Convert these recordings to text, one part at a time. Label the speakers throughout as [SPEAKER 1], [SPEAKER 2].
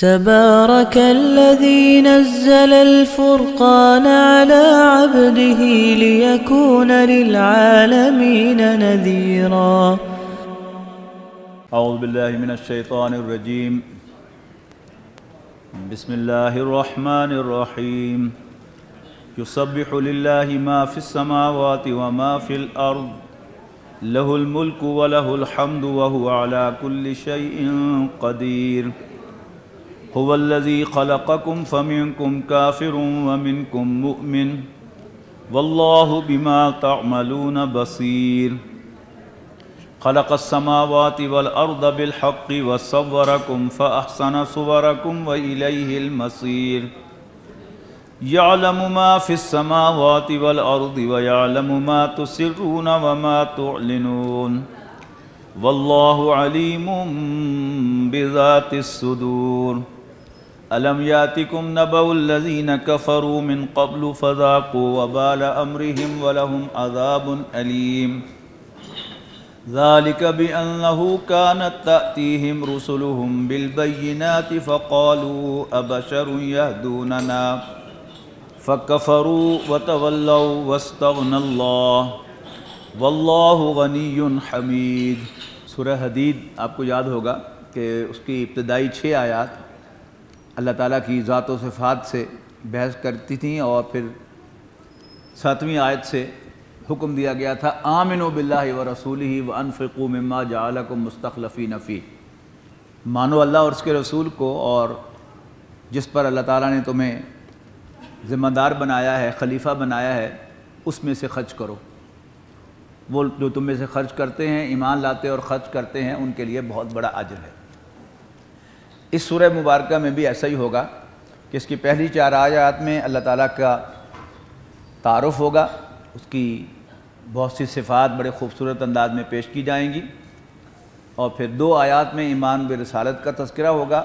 [SPEAKER 1] تبارك الذي نزل الفرقان على عبده ليكون للعالمين نذيرا.
[SPEAKER 2] اعوذ باللہ من الشیطان الرجیم. بسم اللہ الرحمن الرحیم. یسبح للہ ما فی السماوات وما فی الارض لہ الملک ولہ الحمد وہو علی کل شیء قدیر. هو الذی خلقکم فمنکم کافر ومنکم مؤمن واللہ بما تعملون بصیر. خلق السماوات والارض بالحق وصورکم فاحسن صورکم والیہ المصیر. یعلم ما فی السماوات والارض ویعلم ما تسرون وما تعلنون واللہ علیم بذات الصدور. الم یاتکم نبأ الذین کفروا من قبل فذاقوا وبال امرهم ولهم عذاب علیم. ذلك بأنه كانت تأتيهم رسلهم بالبينات فقالوا أبشر يهدوننا فكفروا وتولوا واستغنى الله والله غني حميد. سورہ حدید آپ کو یاد ہوگا کہ اس کی ابتدائی 6 آیات اللہ تعالیٰ کی ذات و صفات سے بحث کرتی تھیں، اور پھر 7ویں آیت سے حکم دیا گیا تھا آمنوا باللہ ورسولہ وانفقوا مما جعلکم مستخلفین فیہ. مانو اللہ اور اس کے رسول کو، اور جس پر اللہ تعالیٰ نے تمہیں ذمہ دار بنایا ہے، خلیفہ بنایا ہے، اس میں سے خرچ کرو. وہ جو تم میں سے خرچ کرتے ہیں، ایمان لاتے اور خرچ کرتے ہیں، ان کے لیے بہت بڑا اجر ہے. اس سورہ مبارکہ میں بھی ایسا ہی ہوگا کہ اس کی پہلی 4 آیات میں اللہ تعالیٰ کا تعارف ہوگا، اس کی بہت سی صفات بڑے خوبصورت انداز میں پیش کی جائیں گی، اور پھر 2 آیات میں ایمان برسالت کا تذکرہ ہوگا،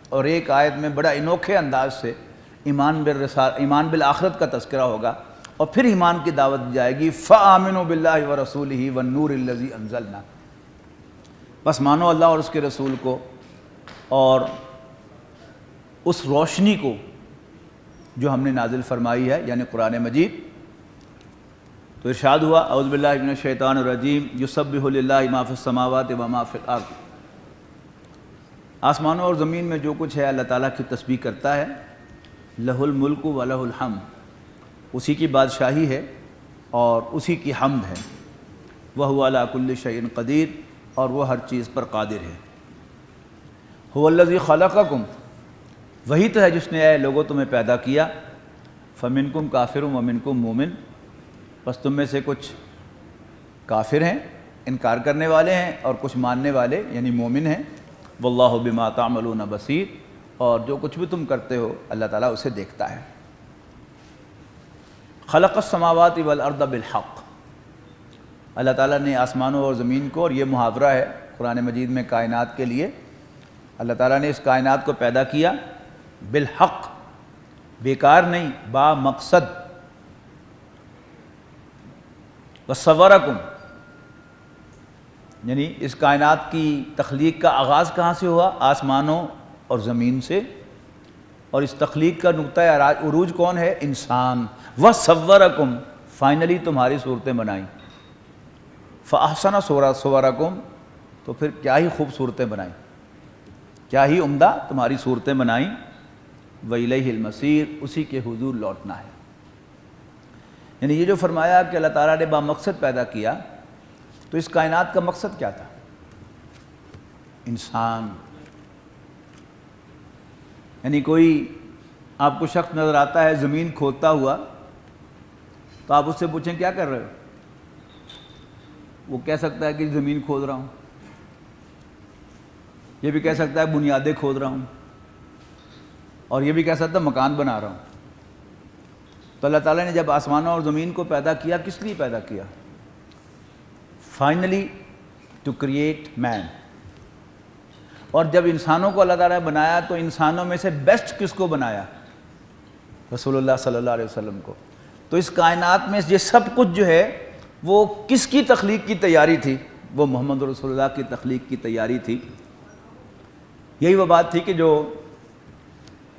[SPEAKER 2] اور 1 آیت میں بڑا انوکھے انداز سے ایمان بالآخرت کا تذکرہ ہوگا، اور پھر ایمان کی دعوت دی جائے گی فآمنوا باللہ ورسولہ والنور الذی انزلنا. بس مانو اللہ اور اس کے رسول کو اور اس روشنی کو جو ہم نے نازل فرمائی ہے، یعنی قرآن مجید. تو ارشاد ہوا اعوذ باللہ من الشیطان الرجیم یسبح للہ ما فی السماوات وما فی الارض. آسمانوں اور زمین میں جو کچھ ہے اللہ تعالیٰ کی تسبیح کرتا ہے. لہ الملک ولہ الحمد، اسی کی بادشاہی ہے اور اسی کی حمد ہے. وہو علی کل شیء قدیر، اور وہ ہر چیز پر قادر ہے. هو الذی خلقکم، وہی تو ہے جس نے اے لوگوں تمہیں پیدا کیا. فمنکم کافر ومنکم مومن، بس تم میں سے کچھ کافر ہیں، انکار کرنے والے ہیں، اور کچھ ماننے والے یعنی مومن ہیں. واللہ بما تعملون بصیر، اور جو کچھ بھی تم کرتے ہو اللہ تعالیٰ اسے دیکھتا ہے. خلق السماوات والارض بالحق، اللہ تعالیٰ نے آسمانوں اور زمین کو، اور یہ محاورہ ہے قرآن مجید میں کائنات کے لیے، اللہ تعالیٰ نے اس کائنات کو پیدا کیا بالحق، بیکار نہیں، با مقصد. وصورکم، یعنی اس کائنات کی تخلیق کا آغاز کہاں سے ہوا؟ آسمانوں اور زمین سے، اور اس تخلیق کا نقطہ عروج کون ہے؟ انسان. وصورکم، فائنلی تمہاری صورتیں بنائیں. فاحسن صورکم، تو پھر کیا ہی خوبصورتیں بنائیں، کیا ہی عمدہ تمہاری صورتیں بنائیں. وإلیہ المصیر، اسی کے حضور لوٹنا ہے. یعنی یہ جو فرمایا کہ اللہ تعالیٰ نے بامقصد پیدا کیا، تو اس کائنات کا مقصد کیا تھا؟ انسان. یعنی کوئی آپ کو شخص نظر آتا ہے زمین کھودتا ہوا، تو آپ اس سے پوچھیں کیا کر رہے ہو؟ وہ کہہ سکتا ہے کہ زمین کھود رہا ہوں، یہ بھی کہہ سکتا ہے بنیادیں کھود رہا ہوں، اور یہ بھی کہہ سکتا ہے مکان بنا رہا ہوں. تو اللہ تعالیٰ نے جب آسمانوں اور زمین کو پیدا کیا، کس لیے پیدا کیا؟ فائنلی ٹو کریٹ مین. اور جب انسانوں کو اللہ تعالیٰ نے بنایا تو انسانوں میں سے بیسٹ کس کو بنایا؟ رسول اللہ صلی اللہ علیہ وسلم کو. تو اس کائنات میں یہ سب کچھ جو ہے وہ کس کی تخلیق کی تیاری تھی؟ وہ محمد رسول اللہ کی تخلیق کی تیاری تھی. یہی وہ بات تھی کہ جو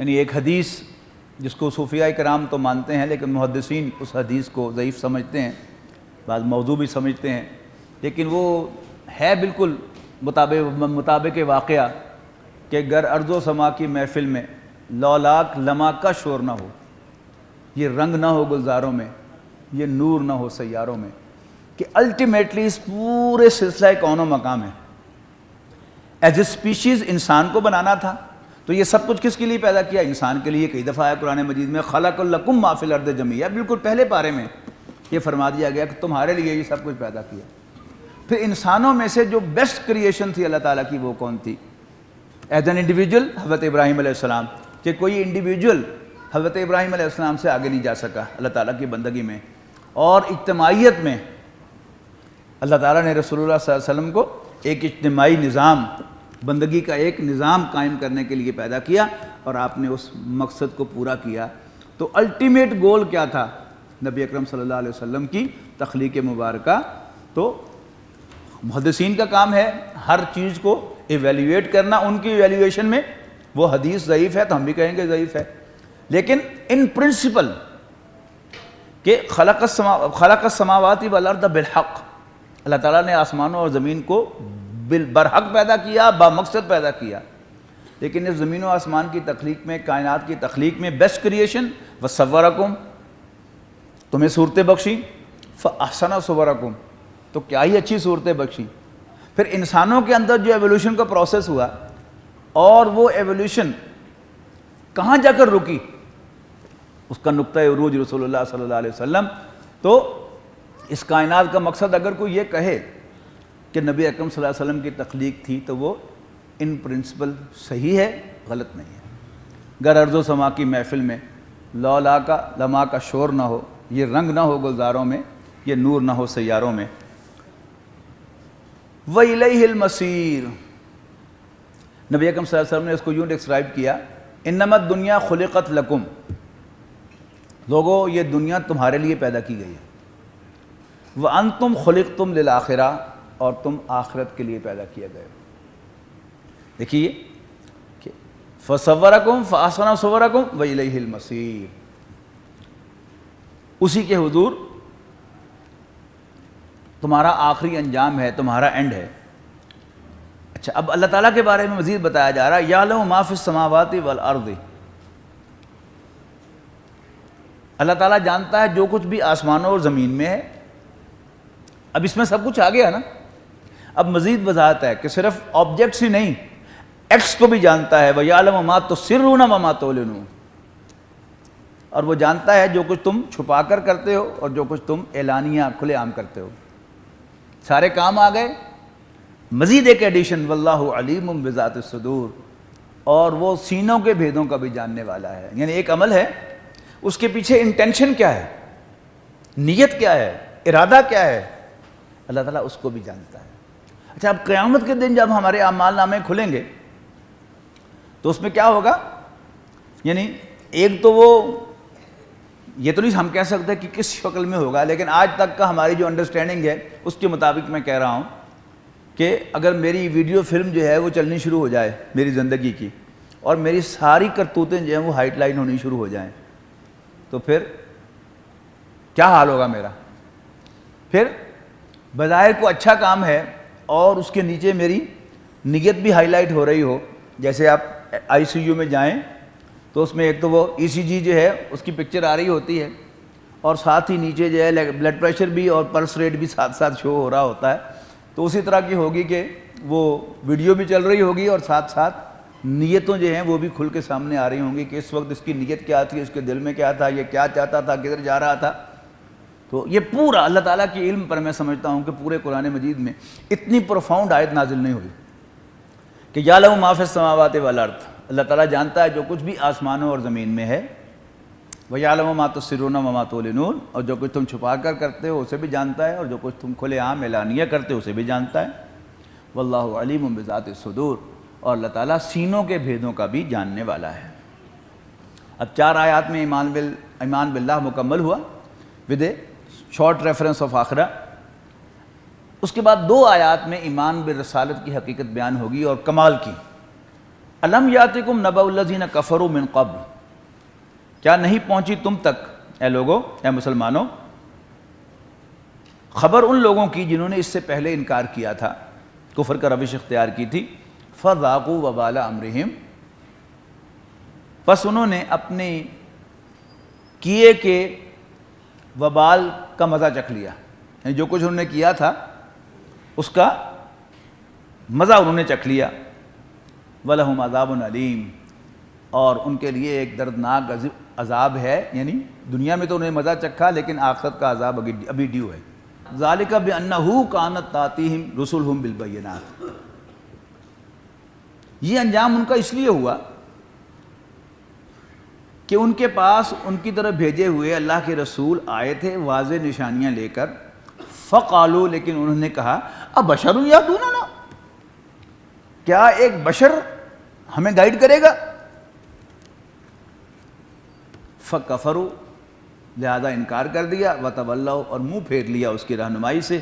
[SPEAKER 2] یعنی ایک حدیث جس کو صوفیاء کرام تو مانتے ہیں لیکن محدثین اس حدیث کو ضعیف سمجھتے ہیں، بعض موضوع بھی سمجھتے ہیں، لیکن وہ ہے بالکل مطابق واقعہ کہ گر ارض و سما کی محفل میں لولاک لمحہ کا شور نہ ہو، یہ رنگ نہ ہو گلزاروں میں، یہ نور نہ ہو سیاروں میں، کہ الٹیمیٹلی اس پورے سلسلہ کون و مقام ہے۔ ایز اے اسپیشیز انسان کو بنانا تھا، تو یہ سب کچھ کس کے لیے پیدا کیا؟ انسان کے لیے۔ کئی دفعہ ہے قرآن مجید میں خلق لکم ما فی الارض جمیعا، بالکل پہلے پارے میں یہ فرما دیا گیا کہ تمہارے لیے یہ سب کچھ پیدا کیا۔ پھر انسانوں میں سے جو بیسٹ کریشن تھی اللہ تعالیٰ کی وہ کون تھی؟ ایز این انڈیویجول حضرت ابراہیم علیہ السلام، کہ کوئی انڈیویجول حضرت ابراہیم علیہ السلام سے آگے نہیں جا سکا اللہ تعالیٰ کی بندگی میں، اور اجتماعیت میں اللہ تعالیٰ نے رسول اللہ صلی اللہ علیہ وسلم کو ایک اجتماعی نظام، بندگی کا ایک نظام قائم کرنے کے لیے پیدا کیا، اور آپ نے اس مقصد کو پورا کیا۔ تو الٹیمیٹ گول کیا تھا نبی اکرم صلی اللہ علیہ وسلم کی تخلیق مبارکہ؟ تو محدثین کا کام ہے ہر چیز کو ایویلیویٹ کرنا، ان کی ایویلیویشن میں وہ حدیث ضعیف ہے تو ہم بھی کہیں گے ضعیف ہے، لیکن ان پرنسپل کہ خلق السماوات والارض بالحق، اللہ تعالیٰ نے آسمانوں اور زمین کو برحق پیدا کیا، بامقصد پیدا کیا، لیکن اس زمین و آسمان کی تخلیق میں، کائنات کی تخلیق میں بیسٹ کریشن وصورکم، تمہیں صورتیں بخشی، فاحسن صورکم، تو کیا ہی اچھی صورتیں بخشی۔ پھر انسانوں کے اندر جو ایولیوشن کا پروسیس ہوا، اور وہ ایولیوشن کہاں جا کر رکی، اس کا نقطہ عروج رسول اللہ صلی اللہ علیہ وسلم۔ تو اس کائنات کا مقصد اگر کوئی یہ کہے کہ نبی اکرم صلی اللہ علیہ وسلم کی تخلیق تھی، تو وہ ان پرنسپل صحیح ہے، غلط نہیں ہے۔ گر ارض و سما کی محفل میں لولا کا لمحہ کا شور نہ ہو، یہ رنگ نہ ہو گلزاروں میں، یہ نور نہ ہو سیاروں میں۔ وَإِلَيْهِ الْمَصِيرُ، نبی اکرم صلی اللہ علیہ وسلم نے اس کو یوں ڈسکرائب کیا، انما الدنیا خلقت لکم، لوگو یہ دنیا تمہارے لیے پیدا کی گئی ہے، وَأَنْتُمْ خُلِقْتُمْ لِلْآخِرَةِ، اور تم آخرت کے لیے پیدا کیا گئے ہو۔ دیکھیے کہ فَصَوَّرَكُمْ فَأَحْسَنَ صُوَرَكُمْ وَإِلَيْهِ الْمَصِيرُ، اسی کے حضور تمہارا آخری انجام ہے، تمہارا اینڈ ہے۔ اچھا، اب اللہ تعالیٰ کے بارے میں مزید بتایا جا رہا ہے، یعلم ما فی السماوات والارض، اللہ تعالیٰ جانتا ہے جو کچھ بھی آسمانوں اور زمین میں ہے۔ اب اس میں سب کچھ آ گیا نا، اب مزید وضاحت ہے کہ صرف آبجیکٹس ہی نہیں، ایکٹس کو بھی جانتا ہے، وَيَعْلَمُ مَا تُسِرُّونَ وَمَا تُعْلِنُونَ، اور وہ جانتا ہے جو کچھ تم چھپا کر کرتے ہو اور جو کچھ تم اعلانیہ کھلے عام کرتے ہو، سارے کام آ گئے۔ مزید ایک ایڈیشن، وَاللَّهُ عَلِيمٌ بِذَاتِ الصُّدُورِ، اور وہ سینوں کے بھیدوں کا بھی جاننے والا ہے۔ یعنی ایک عمل ہے، اس کے پیچھے انٹینشن کیا ہے، نیت کیا ہے، ارادہ کیا ہے، اللہ تعالیٰ اس کو بھی جانتا ہے۔ اچھا، اب قیامت کے دن جب ہمارے اعمال نامے کھلیں گے تو اس میں کیا ہوگا؟ یعنی ایک تو وہ یہ تو نہیں ہم کہہ سکتے کہ کس شکل میں ہوگا، لیکن آج تک کا ہماری جو انڈرسٹینڈنگ ہے اس کے مطابق میں کہہ رہا ہوں کہ اگر میری ویڈیو فلم جو ہے وہ چلنی شروع ہو جائے میری زندگی کی، اور میری ساری کرتوتیں جو ہیں وہ ہائٹ لائن ہونی شروع ہو جائیں، تو پھر کیا حال ہوگا میرا؟ پھر بظاہر کو اچھا کام ہے اور اس کے نیچے میری نیت بھی ہائی لائٹ ہو رہی ہو، جیسے آپ آئی سی یو میں جائیں تو اس میں ایک تو وہ ای سی جی جو ہے اس کی پکچر آ رہی ہوتی ہے، اور ساتھ ہی نیچے جو ہے بلڈ پریشر بھی اور پلس ریٹ بھی ساتھ ساتھ شو ہو رہا ہوتا ہے۔ تو اسی طرح کی ہوگی کہ وہ ویڈیو بھی چل رہی ہوگی اور ساتھ ساتھ نیتوں جو ہیں وہ بھی کھل کے سامنے آ رہی ہوں گی کہ اس وقت اس کی نیت کیا تھی، اس کے دل میں کیا تھا، یہ کیا چاہتا تھا، کدھر جا رہا تھا۔ تو یہ پورا اللہ تعالیٰ کی علم پر میں سمجھتا ہوں کہ پورے قرآن مجید میں اتنی پروفاؤنڈ آیت نازل نہیں ہوئی کہ یعلم ما فی السماوات والارض، اللہ تعالیٰ جانتا ہے جو کچھ بھی آسمانوں اور زمین میں ہے، وَيَعْلَمُ مَا تُسِرُّونَ وَمَا تُعْلِنُونَ، اور جو کچھ تم چھپا کر کرتے ہو اسے بھی جانتا ہے، اور جو کچھ تم کھلے عام اعلانیہ کرتے ہو اسے بھی جانتا ہے۔ وَاللَّهُ عَلِيمٌ بِذَاتِ الصُّدُورِ، اور اللہ تعالیٰ سینوں کے بھیدوں کا بھی جاننے والا ہے۔ اب 4 آیات میں ایمان باللہ مکمل ہوا with a short reference of آخرہ۔ اس کے بعد 2 آیات میں ایمان بالرسالت کی حقیقت بیان ہوگی اور کمال کی، الم یاتکم نبأ الذین کفروا من قبل، کیا نہیں پہنچی تم تک اے لوگو، اے مسلمانوں، خبر ان لوگوں کی جنہوں نے اس سے پہلے انکار کیا تھا، کفر کا روش اختیار کی تھی، فذاقوا وبال امرہم، پس انہوں نے اپنے کیے کے وبال کا مزہ چکھ لیا، یعنی جو کچھ انہوں نے کیا تھا اس کا مزہ انہوں نے چکھ لیا، وَلَهُمْ عَذَابٌ عَلِيمٌ، اور ان کے لیے ایک دردناک عذاب ہے، یعنی دنیا میں تو انہیں مزہ چکھا لیکن آخرت کا عذاب ابھی ڈیو ہے۔ ذَلِكَ بِأَنَّهُ كَانَتْ تَأْتِيهِمْ رُسُلُهُمْ بِالْبَيِّنَاتِ، یہ انجام ان کا اس لیے ہوا کہ ان کے پاس ان کی طرف بھیجے ہوئے اللہ کے رسول آئے تھے واضح نشانیاں لے کر، فقالوا، لیکن انہوں نے کہا ابشر یہدوننا، کیا ایک بشر ہمیں گائیڈ کرے گا؟ فکفروا، لہذا انکار کر دیا، وتولوا، اور منہ پھیر لیا اس کی رہنمائی سے،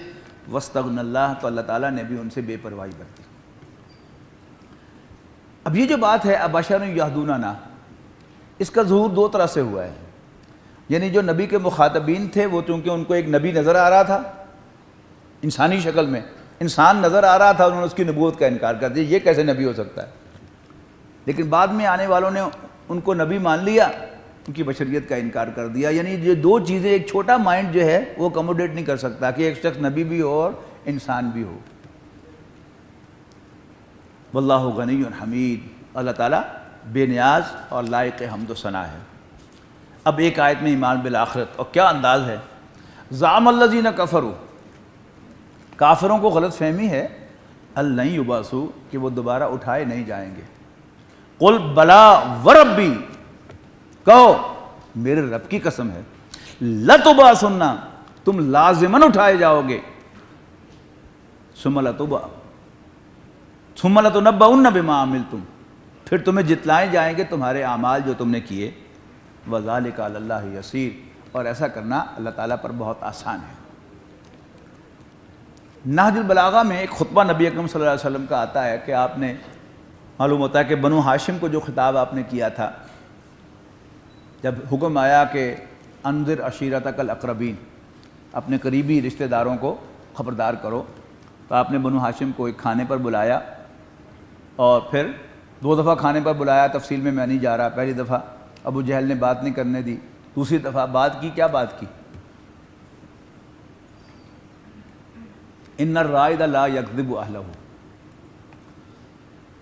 [SPEAKER 2] واستغنى اللہ، تو اللہ تعالیٰ نے بھی ان سے بے پرواہی برتی۔ اب یہ جو بات ہے ابشر یہدوننا، اس کا ظہور دو طرح سے ہوا ہے، یعنی جو نبی کے مخاطبین تھے وہ چونکہ ان کو ایک نبی نظر آ رہا تھا، انسانی شکل میں انسان نظر آ رہا تھا، انہوں نے اس کی نبوت کا انکار کر دیا، یہ کیسے نبی ہو سکتا ہے؟ لیکن بعد میں آنے والوں نے ان کو نبی مان لیا، ان کی بشریت کا انکار کر دیا، یعنی یہ دو چیزیں ایک چھوٹا مائنڈ جو ہے وہ اکوموڈیٹ نہیں کر سکتا کہ ایک شخص نبی بھی ہو اور انسان بھی ہو۔ واللہ غنی حمید، اللہ تعالیٰ بے نیاز اور لائق حمد و ثنا ہے۔ اب ایک آیت میں ایمان بالآخرت، اور کیا انداز ہے، زعم الذین کفروا، کافروں کو غلط فہمی ہے، لن یبعثوا، کہ وہ دوبارہ اٹھائے نہیں جائیں گے، قل بلا وربی، کہو میرے رب کی قسم ہے، لتبعثن، تم لازماً اٹھائے جاؤ گے، ثم لتنبؤن بما عملتم، پھر تمہیں جتلائے جائیں گے تمہارے اعمال جو تم نے کیے، وذالک علی اللہ یسیر، اور ایسا کرنا اللہ تعالیٰ پر بہت آسان ہے۔ نہج البلاغہ میں ایک خطبہ نبی اکرم صلی اللہ علیہ وسلم کا آتا ہے کہ آپ نے، معلوم ہوتا ہے کہ بنو ہاشم کو جو خطاب آپ نے کیا تھا، جب حکم آیا کہ انذر عشیرتک الاقربین، اپنے قریبی رشتہ داروں کو خبردار کرو، تو آپ نے بنو ہاشم کو ایک کھانے پر بلایا، اور پھر دو دفعہ کھانے پر بلایا، تفصیل میں نہیں جا رہا، پہلی دفعہ ابو جہل نے بات نہیں کرنے دی، دوسری دفعہ بات کی، کیا بات کی؟ ان الرائد لا یکذب اہلہ،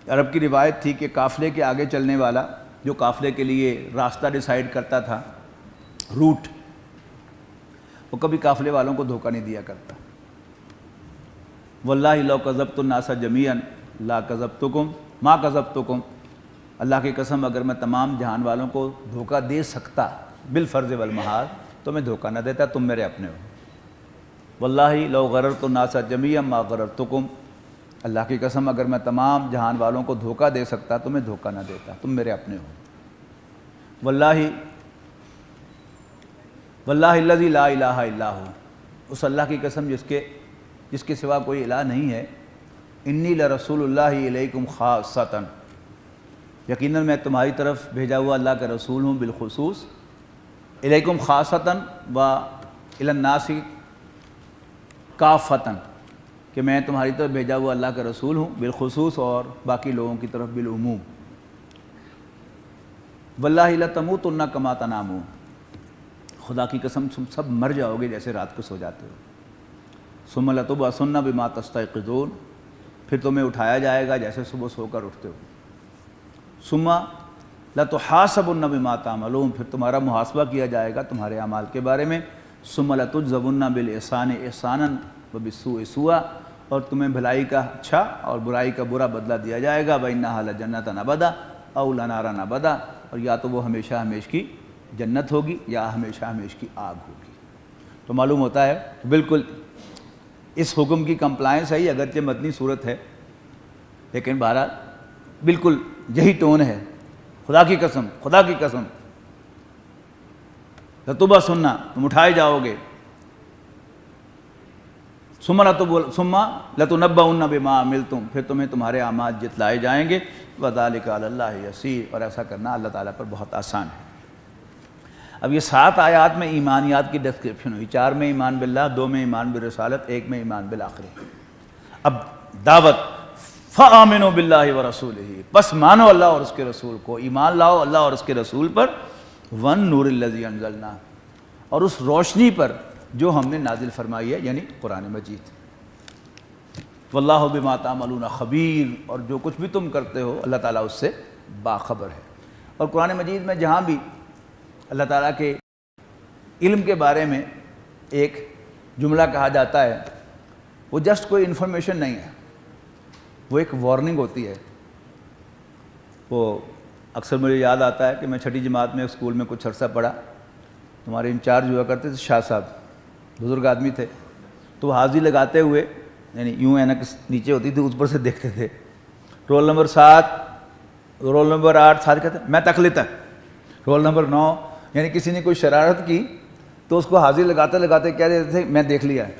[SPEAKER 2] عرب کی روایت تھی کہ قافلے کے آگے چلنے والا، جو قافلے کے لیے راستہ ڈیسائیڈ کرتا تھا، روٹ، وہ کبھی قافلے والوں کو دھوکہ نہیں دیا کرتا۔ واللہ لو کذبت الناس جمیعا لا کذبتکم ما کذبتکم، اللہ کی قسم اگر میں تمام جہان والوں کو دھوکہ دے سکتا بالفرض والمحال تو میں دھوکہ نہ دیتا، تم میرے اپنے ہو۔ واللہ لو غررت الناس جمیعا ما غررتکم، اللہ کی قسم اگر میں تمام جہان والوں کو دھوکہ دے سکتا تو میں دھوکہ نہ دیتا، تم میرے اپنے ہو۔ واللہ الذی لا الہ الا ہو، اس اللہ کی قسم جس کے سوا کوئی الہ نہیں ہے، انی لرسول اللہ الیکم خاصۃ، یقیناً میں تمہاری طرف بھیجا ہوا اللہ کا رسول ہوں بالخصوص، الیکم خاصۃ و الی الناس کافۃ، کہ میں تمہاری طرف بھیجا ہوا اللہ کا رسول ہوں بالخصوص اور باقی لوگوں کی طرف بالعموم۔ واللہ لتموتن کما تنامون، خدا کی قسم تم سب مر جاؤ گے جیسے رات کو سو جاتے ہو۔ ثم لتبعثن بما تستيقظون، پھر تمہیں اٹھایا جائے گا جیسے صبح سو کر اٹھتے ہو۔ ثم لتحاسبن بما تعملون، پھر تمہارا محاسبہ کیا جائے گا تمہارے اعمال کے بارے میں۔ ثم لتجزون بالاحسان احسانا وبالسوء سوءا، اور تمہیں بھلائی کا اچھا اور برائی کا برا بدلہ دیا جائے گا۔ وَإِنَّهَا لَجَنَّةً أَبَدًا أَوْ لَنَارًا أَبَدًا، اور یا تو وہ ہمیشہ ہمیش کی جنت ہوگی یا ہمیشہ ہمیش کی آگ ہوگی۔ تو معلوم ہوتا ہے بالکل اس حکم کی کمپلائنس ہے، اگرچہ متنی صورت ہے لیکن بہرحال بالکل یہی ٹون ہے، خدا کی قسم، خدا کی قسم، لتبعثن، تم اٹھائے جاؤ گے، ثم لتنبؤن بما عملتم، پھر تمہیں تمہارے اعمال جتلائے جائیں گے، وذلک علی اللہ یسیر، اور ایسا کرنا اللہ تعالیٰ پر بہت آسان ہے۔ اب یہ 7 آیات میں ایمانیات کی ڈسکرپشن ہوئی، 4 میں ایمان باللہ، 2 میں ایمان بالرسالت، 1 میں ایمان بالآخرہ۔ اب دعوت فآمنوا باللہ ورسولہ، بس مانو اللہ اور اس کے رسول کو، ایمان لاؤ اللہ اور اس کے رسول پر، والنور الذی انزلنا، اور اس روشنی پر جو ہم نے نازل فرمائی ہے، یعنی قرآن مجید۔ واللہ بما تعملون خبیر، اور جو کچھ بھی تم کرتے ہو اللہ تعالیٰ اس سے باخبر ہے۔ اور قرآن مجید میں جہاں بھی اللہ تعالیٰ کے علم کے بارے میں ایک جملہ کہا جاتا ہے، وہ جسٹ کوئی انفارمیشن نہیں ہے، وہ ایک وارننگ ہوتی ہے۔ وہ اکثر مجھے یاد آتا ہے کہ میں 6ٹھی جماعت میں اسکول میں کچھ عرصہ پڑھا، ہمارے انچارج ہوا کرتے تھے شاہ صاحب، بزرگ آدمی تھے، تو حاضری لگاتے ہوئے، یعنی یوں اینک نیچے ہوتی تھی، اس پر سے دیکھتے تھے، رول نمبر 7، رول نمبر 8، ساتھ کہتے میں تکلیتا، رول نمبر 9، یعنی کسی نے کوئی شرارت کی تو اس کو حاضری لگاتے لگاتے کہہ دیتے تھے میں دیکھ لیا ہے۔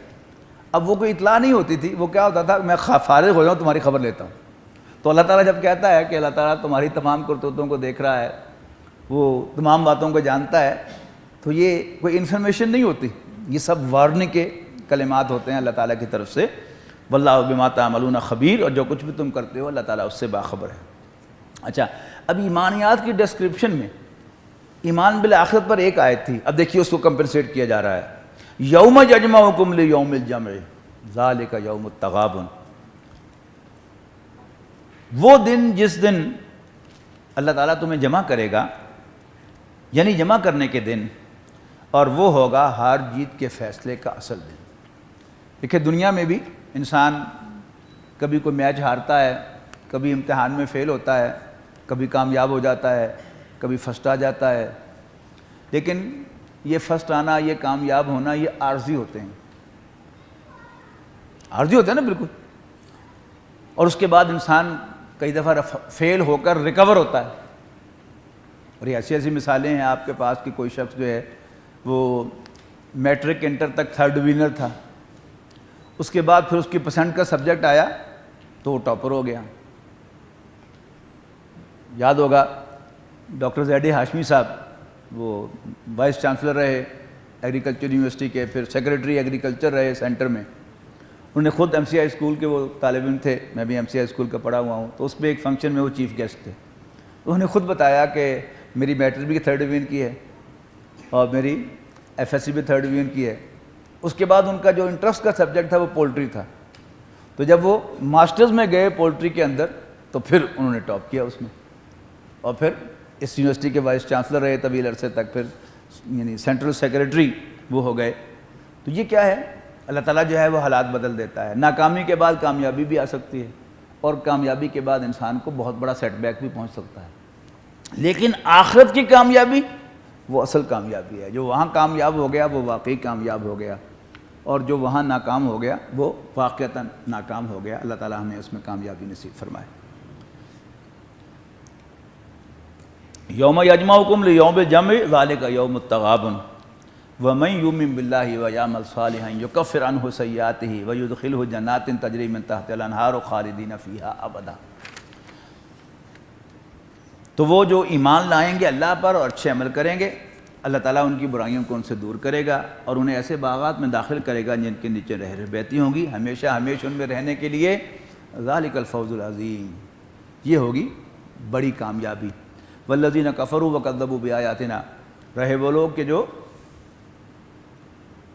[SPEAKER 2] اب وہ کوئی اطلاع نہیں ہوتی تھی، وہ کیا ہوتا تھا، میں فارغ ہو جاؤں تمہاری خبر لیتا ہوں۔ تو اللہ تعالیٰ جب کہتا ہے کہ اللہ تعالیٰ تمہاری تمام کرتوتوں کو دیکھ رہا ہے، وہ تمام باتوں کو جانتا ہے، تو یہ کوئی انفارمیشن نہیں ہوتی، یہ سب وارننگ کے کلمات ہوتے ہیں اللہ تعالیٰ کی طرف سے۔ واللہ بما تعملون خبیر، اور جو کچھ بھی تم کرتے ہو اللہ تعالیٰ اس سے باخبر ہے۔ اچھا، اب ایمانیات کی ڈسکرپشن میں ایمان بالآخرت پر ایک آیت تھی، اب دیکھیے اس کو کمپنسیٹ کیا جا رہا ہے۔ یوم یجمعکم لیوم الجمع ذالک یوم التغابن، وہ دن جس دن اللہ تعالیٰ تمہیں جمع کرے گا، یعنی جمع کرنے کے دن، اور وہ ہوگا ہار جیت کے فیصلے کا اصل دن۔ دیکھیں دنیا میں بھی انسان کبھی کوئی میچ ہارتا ہے، کبھی امتحان میں فیل ہوتا ہے، کبھی کامیاب ہو جاتا ہے، کبھی فرسٹ آ جاتا ہے، لیکن یہ فرسٹ آنا، یہ کامیاب ہونا، یہ عارضی ہوتے ہیں، عارضی ہوتے ہیں نا بالکل۔ اور اس کے بعد انسان کئی دفعہ فیل ہو کر ریکور ہوتا ہے، اور یہ ایسی ایسی مثالیں ہیں آپ کے پاس کہ کوئی شخص جو ہے وہ میٹرک انٹر تک 3rd ڈویژنر تھا، اس کے بعد پھر اس کی پسند کا سبجیکٹ آیا تو وہ ٹاپر ہو گیا۔ یاد ہوگا ڈاکٹر زیڈی ہاشمی صاحب، وہ وائس چانسلر رہے ایگریکلچر یونیورسٹی کے، پھر سیکریٹری ایگریکلچر رہے سینٹر میں۔ انہوں نے خود MCI اسکول کے وہ طالب علم تھے، میں بھی MCI اسکول کا پڑھا ہوا ہوں، تو اس میں ایک فنکشن میں وہ چیف گیسٹ تھے۔ انہوں نے خود بتایا کہ میری میٹرک بھی 3rd ڈویژن کی ہے اور میری FSC بھی 3rd ڈویژن کی ہے۔ اس کے بعد ان کا جو انٹرسٹ کا سبجیکٹ تھا وہ پولٹری تھا، تو جب وہ ماسٹرز میں گئے پولٹری کے اندر تو پھر انہوں نے ٹاپ کیا اس میں، اور پھر اس یونیورسٹی کے وائس چانسلر رہے طویل عرصے تک، پھر یعنی سینٹرل سیکریٹری وہ ہو گئے۔ تو یہ کیا ہے، اللہ تعالیٰ جو ہے وہ حالات بدل دیتا ہے۔ ناکامی کے بعد کامیابی بھی آ سکتی ہے، اور کامیابی کے بعد انسان کو بہت بڑا سیٹ بیک بھی پہنچ سکتا ہے، لیکن آخرت کی کامیابی وہ اصل کامیابی ہے۔ جو وہاں کامیاب ہو گیا وہ واقعی کامیاب ہو گیا، اور جو وہاں ناکام ہو گیا وہ واقعتاً ناکام ہو گیا۔ اللہ تعالیٰ ہمیں اس میں کامیابی نصیب فرمائے۔ یوم یجمعکم لیوم الجمع ذالک یوم التغابن ومن یؤمن باللہ ویعمل صالحا یکفر عنہ سیئاتہ ویدخلہ جنات تجری من تحتہا الانہار خالدین فیہا ابدا۔ تو وہ جو ایمان لائیں گے اللہ پر اور اچھے عمل کریں گے، اللہ تعالیٰ ان کی برائیوں کو ان سے دور کرے گا، اور انہیں ایسے باغات میں داخل کرے گا جن کے نیچے نہریں بہتی ہوں گی، ہمیشہ ہمیشہ ان میں رہنے کے لیے۔ ذالک الفوز العظیم، یہ ہوگی بڑی کامیابی۔ والذین کفروا وکذبوا بآیاتنا، رہے وہ لوگ کہ جو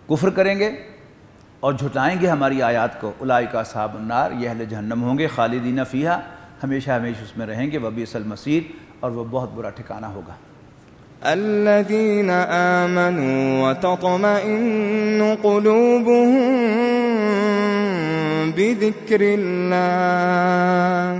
[SPEAKER 2] کفر کریں گے اور جھٹائیں گے ہماری آیات کو، اولئک اصحاب النار، یہ اہل جہنم ہوں گے، خالدین فیہا، ہمیشہ ہمیشہ اس میں رہیں گے، وبئس المصیر، اور وہ بہت برا ٹھکانہ ہوگا۔
[SPEAKER 3] الذين آمنوا وتطمئن قلوبهم بذكر الله